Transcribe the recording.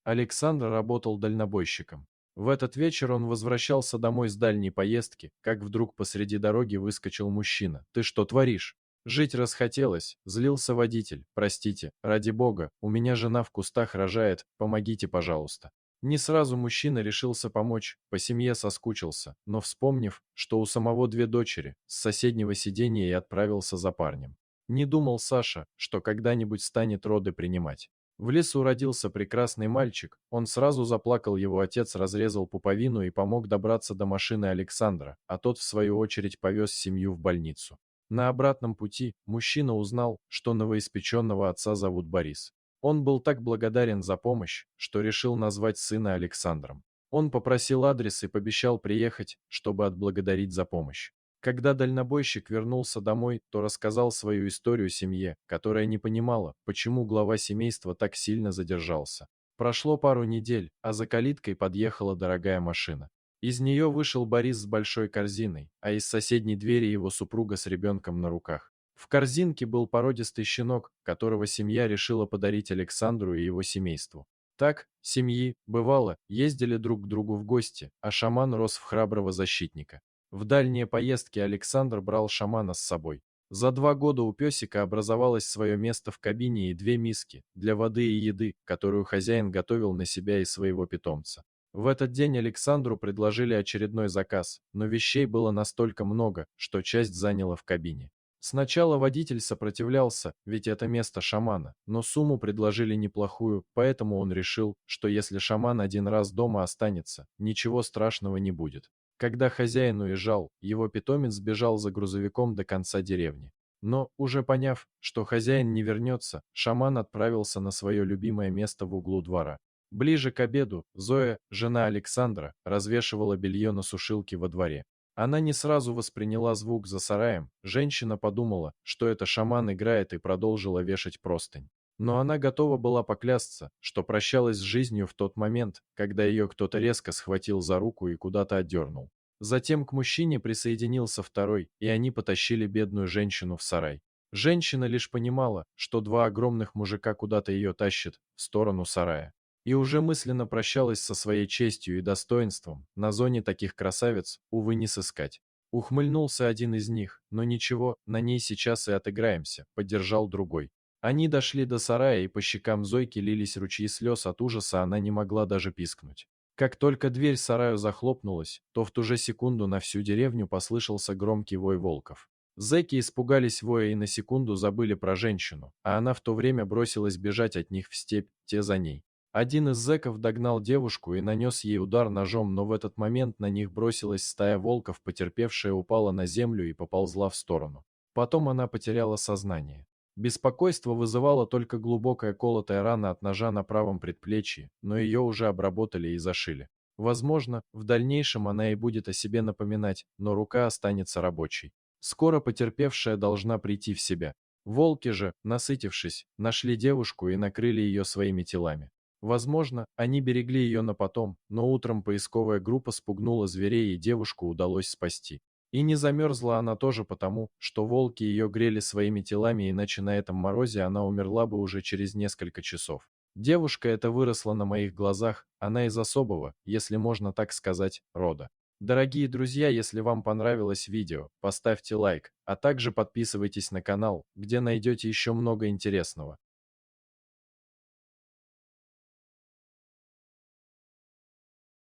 Александр работал дальнобойщиком. В этот вечер он возвращался домой с дальней поездки, как вдруг посреди дороги выскочил мужчина. «Ты что творишь?» Жить расхотелось, злился водитель. «Простите, ради бога, у меня жена в кустах рожает, помогите, пожалуйста». Не сразу мужчина решился помочь, по семье соскучился, но вспомнив, что у самого две дочери, с соседнего сиденья и отправился за парнем. Не думал Саша, что когда-нибудь станет роды принимать. В лесу родился прекрасный мальчик, он сразу заплакал, его отец разрезал пуповину и помог добраться до машины Александра, а тот в свою очередь повез семью в больницу. На обратном пути мужчина узнал, что новоиспеченного отца зовут Борис. Он был так благодарен за помощь, что решил назвать сына Александром. Он попросил адрес и пообещал приехать, чтобы отблагодарить за помощь. Когда дальнобойщик вернулся домой, то рассказал свою историю семье, которая не понимала, почему глава семейства так сильно задержался. Прошло пару недель, а за калиткой подъехала дорогая машина. Из нее вышел Борис с большой корзиной, а из соседней двери его супруга с ребенком на руках. В корзинке был породистый щенок, которого семья решила подарить Александру и его семейству. Так, семьи, бывало, ездили друг к другу в гости, а шаман рос в храброго защитника. В дальние поездки Александр брал шамана с собой. За 2 года у песика образовалось свое место в кабине и 2 миски для воды и еды, которую хозяин готовил на себя и своего питомца. В этот день Александру предложили очередной заказ, но вещей было настолько много, что часть заняла в кабине. Сначала водитель сопротивлялся, ведь это место шамана, но сумму предложили неплохую, поэтому он решил, что если шаман один раз дома останется, ничего страшного не будет. Когда хозяин уезжал, его питомец сбежал за грузовиком до конца деревни. Но, уже поняв, что хозяин не вернется, шаман отправился на свое любимое место в углу двора. Ближе к обеду Зоя, жена Александра, развешивала белье на сушилке во дворе. Она не сразу восприняла звук за сараем, женщина подумала, что это шаман играет, и продолжила вешать простынь. Но она готова была поклясться, что прощалась с жизнью в тот момент, когда ее кто-то резко схватил за руку и куда-то отдернул. Затем к мужчине присоединился второй, и они потащили бедную женщину в сарай. Женщина лишь понимала, что два огромных мужика куда-то ее тащат в сторону сарая. И уже мысленно прощалась со своей честью и достоинством, на зоне таких красавиц, увы, не сыскать. Ухмыльнулся один из них, но ничего, на ней сейчас и отыграемся, поддержал другой. Они дошли до сарая, и по щекам Зойки лились ручьи слез от ужаса, она не могла даже пискнуть. Как только дверь сараю захлопнулась, то в ту же секунду на всю деревню послышался громкий вой волков. Зэки испугались воя и на секунду забыли про женщину, а она в то время бросилась бежать от них в степь, те за ней. Один из зэков догнал девушку и нанес ей удар ножом, но в этот момент на них бросилась стая волков, потерпевшая упала на землю и поползла в сторону. Потом она потеряла сознание. Беспокойство вызывала только глубокая колотая рана от ножа на правом предплечье, но ее уже обработали и зашили. Возможно, в дальнейшем она и будет о себе напоминать, но рука останется рабочей. Скоро потерпевшая должна прийти в себя. Волки же, насытившись, нашли девушку и накрыли ее своими телами. Возможно, они берегли ее на потом, но утром поисковая группа спугнула зверей, и девушку удалось спасти. И не замерзла она тоже потому, что волки ее грели своими телами, иначе на этом морозе она умерла бы уже через несколько часов. Девушка эта выросла на моих глазах, она из особого, если можно так сказать, рода. Дорогие друзья, если вам понравилось видео, поставьте лайк, а также подписывайтесь на канал, где найдете еще много интересного.